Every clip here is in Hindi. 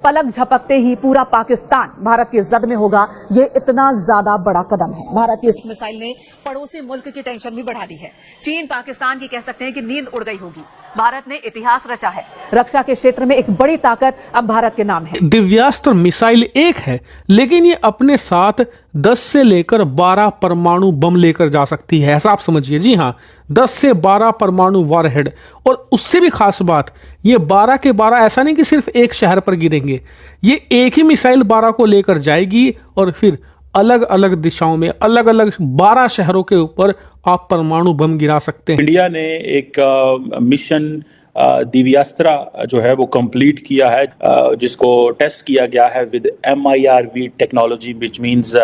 पलक झपकते ही पूरा पाकिस्तान भारत की जद में होगा, ये इतना ज्यादा बड़ा कदम है। भारत की इस मिसाइल ने पड़ोसी मुल्क की टेंशन भी बढ़ा दी है। चीन पाकिस्तान की कह सकते हैं कि नींद उड़ गई होगी। भारत ने इतिहास रचा है। रक्षा के क्षेत्र में एक बड़ी ताकत अब भारत के नाम है। दिव्यास्त्र मिसाइल एक है, लेकिन ये अपने साथ 10 से लेकर 12 परमाणु बम लेकर जा सकती है, ऐसा आप समझिए। जी हाँ, 10 से 12 परमाणु वॉरहेड। और उससे भी खास बात, ये 12 के 12 ऐसा नहीं कि सिर्फ एक शहर पर गिरेंगे, ये एक ही मिसाइल 12 को लेकर जाएगी और फिर अलग अलग दिशाओं में अलग अलग 12 शहरों के ऊपर आप परमाणु बम गिरा सकते हैं। इंडिया ने एक मिशन दिव्यास्त्र जो है वो कंप्लीट किया है, जिसको टेस्ट किया गया है with MIRV technology, which means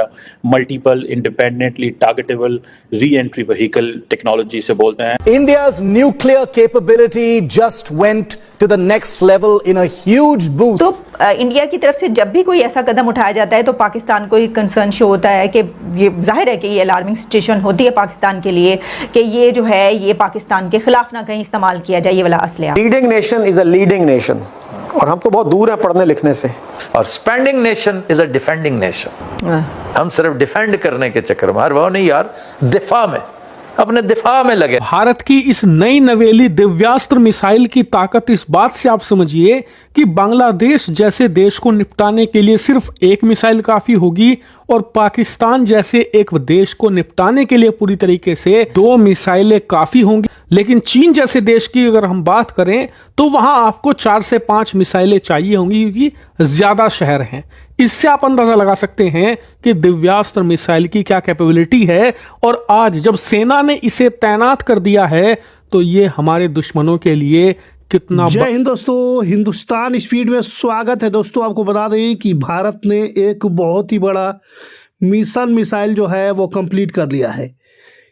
multiple independently targetable re entry vehicle technology से बोलते हैं। India's nuclear capability just went to the next level in a huge boost. तो इंडिया की तरफ से जब भी कोई ऐसा कदम उठाया जाता है तो पाकिस्तान को एक कंसर्न शो होता है कि ये जाहिर है कि ये अलार्मिंग सिचुएशन होती है पाकिस्तान के लिए कि ये जो है ये पाकिस्तान के खिलाफ ना कहीं इस्तेमाल किया जाए ये वाला असला। Leading nation is a leading nation, और हम तो बहुत दूर है पढ़ने लिखने से। और spending nation is a defending nation. हम सिर्फ डिफेंड करने के चक्कर में, वो नहीं यार, दिफा में, अपने दिफा में लगे। भारत की इस नई नवेली दिव्यास्त्र मिसाइल की ताकत इस बात से आप समझिए कि बांग्लादेश जैसे देश को निपटाने के लिए सिर्फ एक मिसाइल काफी होगी और पाकिस्तान जैसे एक देश को निपटाने के लिए पूरी तरीके से 2 मिसाइलें काफी होंगी। लेकिन चीन जैसे देश की अगर हम बात करें तो वहां आपको 4 से 5 मिसाइलें चाहिए होंगी, क्योंकि ज्यादा शहर हैं। इससे आप अंदाजा लगा सकते हैं कि दिव्यास्त्र मिसाइल की क्या कैपेबिलिटी है। और आज जब सेना ने इसे तैनात कर दिया है तो ये हमारे दुश्मनों के लिए कितना। जय हिंद दोस्तों, हिंदुस्तान स्पीड में स्वागत है। दोस्तों आपको बता दें कि भारत ने एक बहुत ही बड़ा मिसाइल जो है वो कंप्लीट कर लिया है।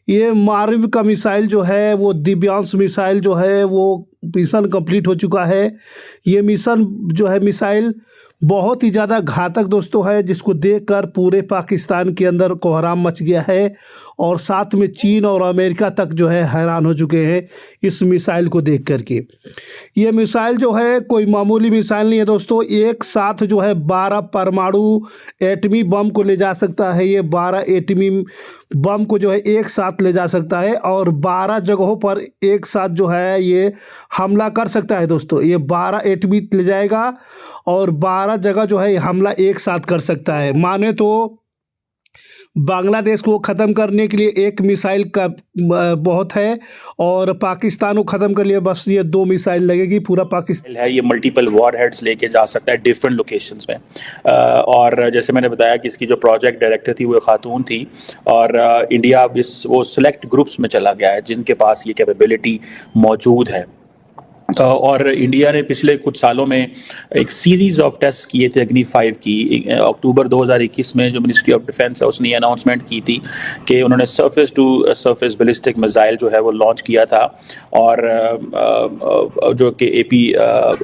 ये मारिव का मिसाइल जो है वो दिव्यांश मिसाइल जो है वो मिशन कंप्लीट हो चुका है। ये मिशन जो है मिसाइल बहुत ही ज़्यादा घातक दोस्तों है, जिसको देखकर पूरे पाकिस्तान के अंदर कोहराम मच गया है और साथ में चीन और अमेरिका तक जो है हैरान हो चुके हैं इस मिसाइल को देख करके। ये मिसाइल जो है कोई मामूली मिसाइल नहीं है दोस्तों, एक साथ जो है 12 परमाणु एटमी बम को ले जा सकता है। ये 12 एटमी बम को जो है एक साथ ले जा सकता है और 12 जगहों पर एक साथ जो है ये हमला कर सकता है दोस्तों। ये 12 एटमी ले जाएगा और 12 जगह जो है हमला एक साथ कर सकता है। माने तो बांग्लादेश को ख़त्म करने के लिए एक मिसाइल का बहुत है और पाकिस्तान को ख़त्म कर लिए बस ये 2 मिसाइल लगेगी, पूरा पाकिस्तान है। ये मल्टीपल वॉरहेड्स लेके जा सकता है डिफरेंट लोकेशंस में। और जैसे मैंने बताया कि इसकी जो प्रोजेक्ट डायरेक्टर थी वो खातून थी और इंडिया वो सिलेक्ट ग्रुप्स में चला गया है जिनके पास ये कैपेबिलिटी मौजूद है। और इंडिया ने पिछले कुछ सालों में एक सीरीज़ ऑफ टेस्ट किए थे अग्नि 5 की। अक्टूबर 2021 में जो मिनिस्ट्री ऑफ डिफेंस है उसने अनाउंसमेंट की थी कि उन्होंने surface to surface ballistic missile जो है वो लॉन्च किया था। और जो कि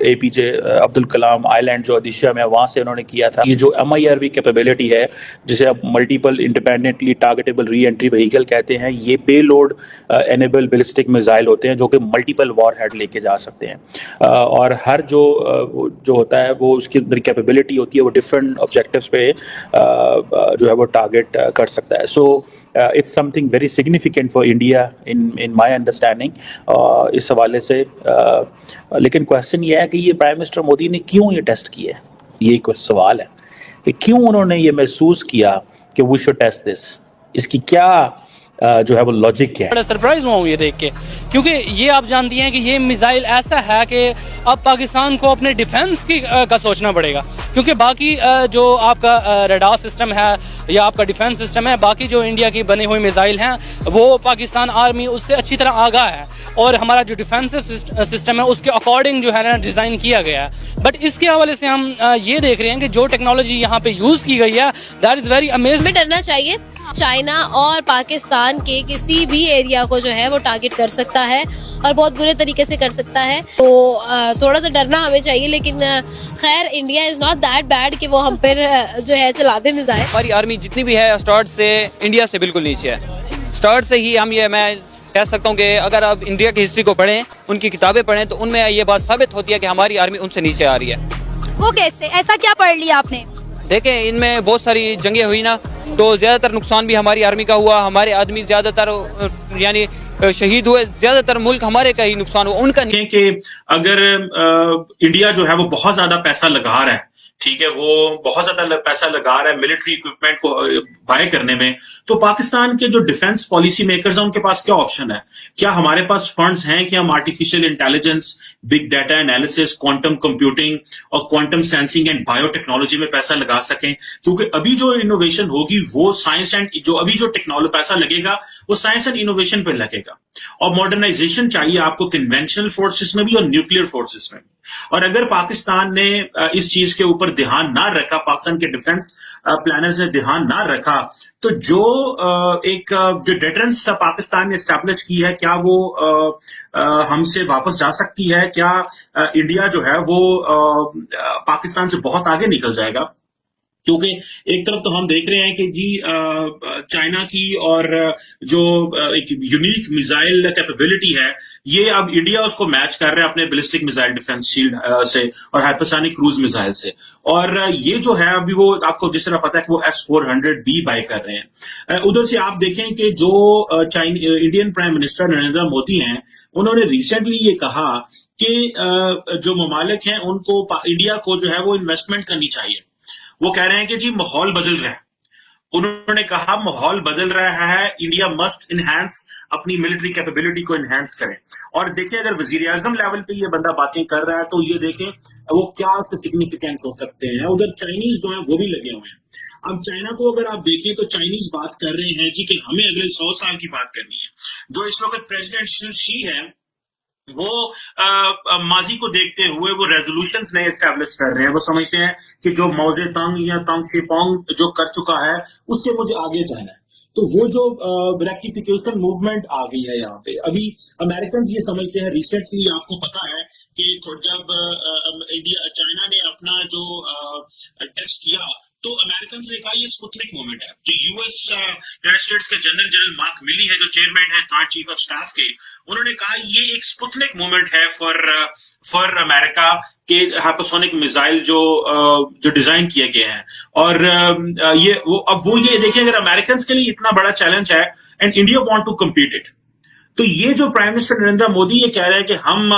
APJ अब्दुल कलाम आइलैंड जो ओडिशा में वहाँ से उन्होंने किया था। ये जो MIRV कैपेबिलिटी है, जिसे अब multiple independently targetable re entry vehicle कहते हैं, ये पे लोड एनेबल बैलिस्टिक मिसाइल होते हैं जो कि मल्टीपल वॉरहेड लेके जा सकते हैं। और हर जो होता है वो उसकी अंदर कैपेबिलिटी होती है, वो डिफरेंट ऑब्जेक्टिव्स पे जो है वो टारगेट कर सकता है। So it's something very significant for India in my understanding इस हवाले से। लेकिन क्वेश्चन ये है कि ये प्राइम मिनिस्टर मोदी ने क्यों ये टेस्ट किया है, ये एक सवाल है कि क्यों उन्होंने ये महसूस किया कि वी शुड टेस्ट दिस। इसकी क्या जो है वो लॉजिक है। बड़ा सरप्राइज हुआ हूँ ये देख के, क्योंकि ये आप जानती हैं कि ये मिसाइल ऐसा है कि अब पाकिस्तान को अपने डिफेंस का सोचना पड़ेगा, क्योंकि बाकी जो आपका रडार सिस्टम है या आपका डिफेंस सिस्टम है, बाकी जो इंडिया की बनी हुई मिसाइल हैं वो पाकिस्तान आर्मी उससे अच्छी तरह आगाह है और हमारा जो डिफेंसिव सिस्टम है उसके अकॉर्डिंग जो है ना डिज़ाइन किया गया है। बट इसके हवाले से हम ये देख रहे हैं कि जो टेक्नोलॉजी यहाँ पे यूज़ की गई है दैट इज़ वेरी अमेजिंग। डरना चाहिए, चाइना और पाकिस्तान के किसी भी एरिया को जो है वो टारगेट कर सकता है और बहुत बुरे तरीके से कर सकता है, तो थोड़ा सा डरना हमें चाहिए। लेकिन खैर India is not that bad कि वो हम पर जो है चला दे मिसाइल। हमारी आर्मी जितनी भी है स्टार्ट से इंडिया से बिल्कुल नीचे है। स्टार्ट से ही हम ये मैं कह सकता हूँ कि अगर आप इंडिया की हिस्ट्री को पढ़ें, उनकी किताबें पढ़ें, तो उनमें ये बात साबित होती है कि हमारी आर्मी उनसे नीचे आ रही है। वो कैसे, ऐसा क्या पढ़ लिया आपने? देखें, इनमें बहुत सारी जंगें हुई ना, तो ज़्यादातर नुकसान भी हमारी आर्मी का हुआ, हमारे आदमी ज़्यादातर यानी शहीद हुए, ज़्यादातर मुल्क हमारे का ही नुकसान हुआ, उनका नहीं। कि अगर इंडिया जो है वो बहुत ज्यादा पैसा लगा रहा है, ठीक है, वो बहुत ज्यादा पैसा लगा रहा है मिलिट्री इक्विपमेंट को बाय करने में, तो पाकिस्तान के जो डिफेंस पॉलिसी मेकर्स हैं उनके पास क्या ऑप्शन है? क्या हमारे पास फंड्स हैं कि हम artificial intelligence, big data analysis, quantum computing और क्वांटम सेंसिंग एंड बायोटेक्नोलॉजी में पैसा लगा सकें? क्योंकि अभी जो इनोवेशन होगी वो साइंस एंड जो अभी जो टेक्नोलॉजी पैसा लगेगा वो साइंस एंड इनोवेशन पे लगेगा। और मॉडर्नाइजेशन चाहिए आपको कन्वेंशनल फोर्सेस में भी और न्यूक्लियर फोर्सेस में भी। और अगर पाकिस्तान ने इस चीज के ऊपर ध्यान ना रखा, पाकिस्तान के डिफेंस प्लानर्स ने ध्यान ना रखा, तो जो जो डिफरेंस पाकिस्तान ने एस्टैब्लिश की है, क्या वो हमसे वापस जा सकती है? क्या इंडिया जो है वो पाकिस्तान से बहुत आगे निकल जाएगा? क्योंकि एक तरफ तो हम देख रहे हैं कि जी चाइना की और जो एक यूनिक मिसाइल कैपेबिलिटी है, ये अब इंडिया उसको मैच कर रहा है अपने बैलिस्टिक मिसाइल डिफेंस शील्ड से और हाइपरसोनिक क्रूज मिसाइल से। और ये जो है अभी वो आपको जिस तरह पता है कि वो S-400B बाय कर रहे हैं। उधर से आप देखें कि जो Indian prime minister Narendra Modi हैं, उन्होंने रिसेंटली ये कहा कि जो ममालिक हैं उनको इंडिया को जो है वो इन्वेस्टमेंट करनी चाहिए। वो कह रहे हैं कि जी माहौल बदल रहा है। उन्होंने कहा माहौल बदल रहा है, इंडिया मस्ट इनहैंस अपनी मिलिट्री कैपेबिलिटी को इनहैंस करें। और देखिए अगर वजीर आजम लेवल पे ये बंदा बातें कर रहा है तो ये देखें वो क्या उसके सिग्निफिकेंस हो सकते हैं। उधर चाइनीज जो है वो भी लगे हुए हैं। अब चाइना को अगर आप देखें तो चाइनीज बात कर रहे हैं जी कि हमें अगले 100 साल की बात करनी है। जो इस वक्त प्रेसिडेंट शी है वो माजी को देखते हुए वो रेजोल्यूशंस नए एस्टैब्लिश कर रहे हैं। वो समझते हैं कि जो मौजे तंग या तंग शेपोंग जो कर चुका है उससे मुझे आगे जाना है। तो वो जो रेक्टिफिकेशन मूवमेंट आ गई है यहाँ पे। अभी अमेरिकन ये समझते हैं, रिसेंटली आपको पता है कि जब चाइना ने अपना जो टेस्ट किया तो अमेरिकन ने कहा ये स्पुतनिक मूवमेंट है। जो यूएस यूनाइटेड स्टेट्स के जनरल मार्क मिली है, जो चेयरमैन है जॉइंट चीफ ऑफ स्टाफ के, उन्होंने कहा ये एक स्पुतनिक मूवमेंट है फॉर अमेरिका के हाइपरसोनिक मिसाइल जो डिजाइन किए गए हैं। और ये देखिए अगर अमेरिकन के लिए इतना बड़ा चैलेंज है and India want to compete it, तो ये जो प्राइम मिनिस्टर नरेंद्र मोदी ये कह रहे हैं कि हम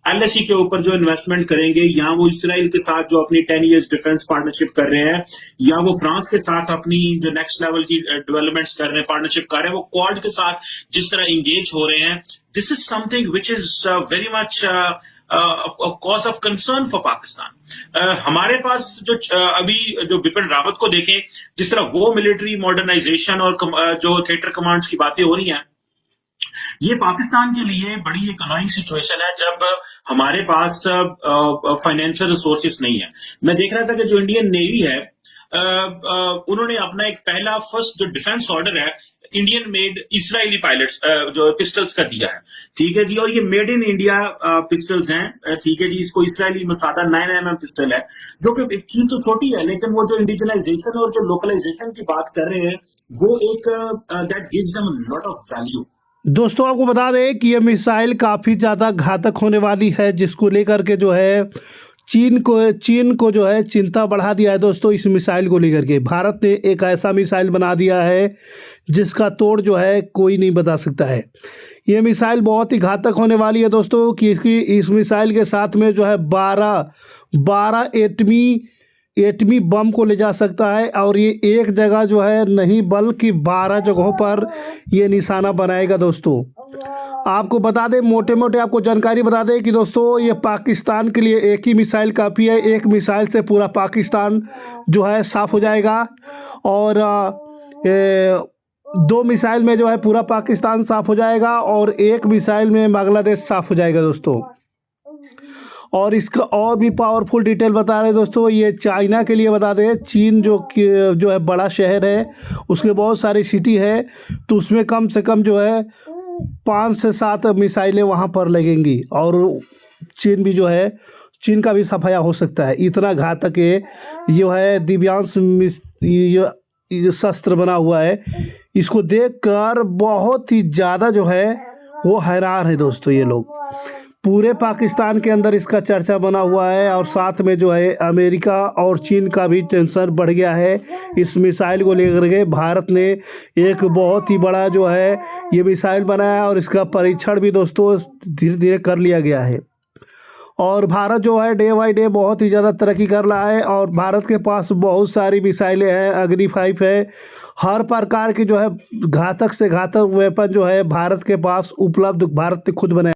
LSE के ऊपर जो इन्वेस्टमेंट करेंगे, या वो इसराइल के साथ जो अपनी 10 years डिफेंस पार्टनरशिप कर रहे हैं, या वो फ्रांस के साथ अपनी जो नेक्स्ट लेवल की डेवलपमेंट्स कर रहे हैं, पार्टनरशिप कर रहे हैं, वो क्वाड के साथ जिस तरह इंगेज हो रहे हैं, this is something which is very much cause of concern for Pakistan. हमारे पास जो अभी जो बिपिन रावत को देखें, जिस तरह वो मिलिट्री मॉडर्नाइजेशन और जो थिएटर कमांड्स की बातें हो रही हैं, ये पाकिस्तान के लिए बड़ी एक अनोइंग सिचुएशन है जब हमारे पास फाइनेंशियल रिसोर्सेस नहीं है। मैं देख रहा था कि जो इंडियन नेवी है उन्होंने अपना एक पहला फर्स्ट जो डिफेंस ऑर्डर है इंडियन मेड इजरायली पायलट्स जो पिस्टल्स का दिया है, ठीक है जी। और ये मेड इन इंडिया पिस्टल्स हैं, ठीक है जी। इसको इजरायली मसादा 9mm पिस्टल है, जो कि एक चीज तो छोटी है, लेकिन वो जो इंडिजिनाइजेशन और जो लोकलाइजेशन की बात कर रहे हैं वो एक that gives them a lot of value. दोस्तों आपको बता दें कि ये मिसाइल काफ़ी ज़्यादा घातक होने वाली है, जिसको लेकर के जो है चीन को जो है चिंता बढ़ा दिया है। दोस्तों इस मिसाइल को लेकर के भारत ने एक ऐसा मिसाइल बना दिया है जिसका तोड़ जो है कोई नहीं बता सकता है। ये मिसाइल बहुत ही घातक होने वाली है दोस्तों, कि इस मिसाइल के साथ में जो है 12 एटमी बम को ले जा सकता है। और ये एक जगह जो है नहीं बल्कि 12 जगहों पर ये निशाना बनाएगा। दोस्तों आपको बता दें, मोटे मोटे आपको जानकारी बता दें कि दोस्तों ये पाकिस्तान के लिए एक ही मिसाइल काफ़ी है। एक मिसाइल से पूरा पाकिस्तान जो है साफ़ हो जाएगा, और 2 मिसाइल में जो है पूरा पाकिस्तान साफ़ हो जाएगा, और 1 मिसाइल में बांग्लादेश साफ़ हो जाएगा दोस्तों। और इसका और भी पावरफुल डिटेल बता रहे हैं दोस्तों, ये चाइना के लिए बता दें, चीन जो है बड़ा शहर है, उसके बहुत सारी सिटी है, तो उसमें कम से कम जो है 5 से 7 मिसाइलें वहाँ पर लगेंगी, और चीन भी जो है चीन का भी सफाया हो सकता है। इतना घातक ये है दिव्यांश ये शस्त्र बना हुआ है। इसको देखकर बहुत ही ज़्यादा जो है वो हैरान है दोस्तों ये लोग। पूरे पाकिस्तान के अंदर इसका चर्चा बना हुआ है और साथ में जो है अमेरिका और चीन का भी टेंशन बढ़ गया है इस मिसाइल को लेकर के। भारत ने एक बहुत ही बड़ा जो है ये मिसाइल बनाया और इसका परीक्षण भी दोस्तों धीरे धीरे कर लिया गया है और भारत जो है डे बाई डे बहुत ही ज़्यादा तरक्की कर रहा है और भारत के पास बहुत सारी मिसाइलें हैं। अग्नि 5 है, हर प्रकार की जो है घातक से घातक वेपन जो है भारत के पास उपलब्ध, भारत ने खुद बनाया।